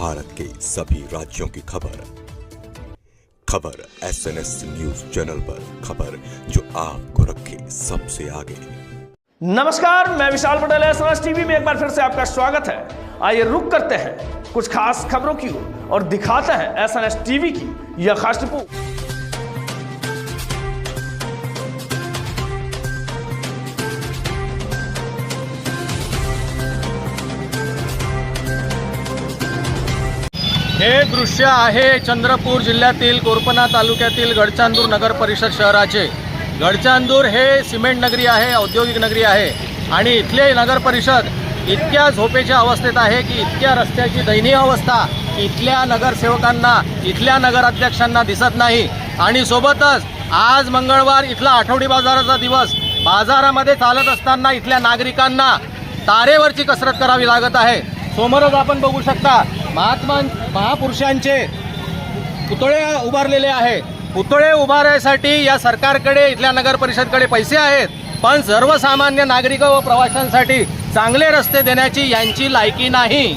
भारत के सभी राज्यों की खबर SNS न्यूज चैनल पर, खबर जो आपको रखे सबसे आगे। नमस्कार, मैं विशाल पटेल, SNS टीवी में एक बार फिर से आपका स्वागत है। आइए रुक करते हैं कुछ खास खबरों की ओर और दिखाते हैं SNS टीवी की यह खास रिपोर्ट। हे दृश्य आहे चंद्रपूर जिल्ह्यातील कोरपना तालुक्यातील गडचांदूर नगर परिषद शहराचे। गडचांदूर हे सिमेंट नगरी आहे, औद्योगिक नगरी आहे आणि इथले नगर परिषद इतक्या झोपेच्या अवस्थेत आहे की इतक्या रस्त्याची दयनीय अवस्था इथल्या नगरसेवकांना, इथल्या नगराध्यक्षांना दिसत नाही। आणि सोबतच आज मंगळवार इथला आठवडी बाजाराचा दिवस, बाजारामध्ये चालत असताना इथल्या नागरिकांना तारेवरची कसरत करावी लागत आहे। समोरच आपण बघू शकता महापुरुषांचे पुतळे उभारलेले आहे। पुतळे उभारण्यासाठी या सरकारकडे, इथल्या नगर परिषदकडे पैसे आहेत, पण सर्वसामान्य नागरिक व प्रवाशांसाठी चांगले रस्ते देण्याची यांची लायकी नाही।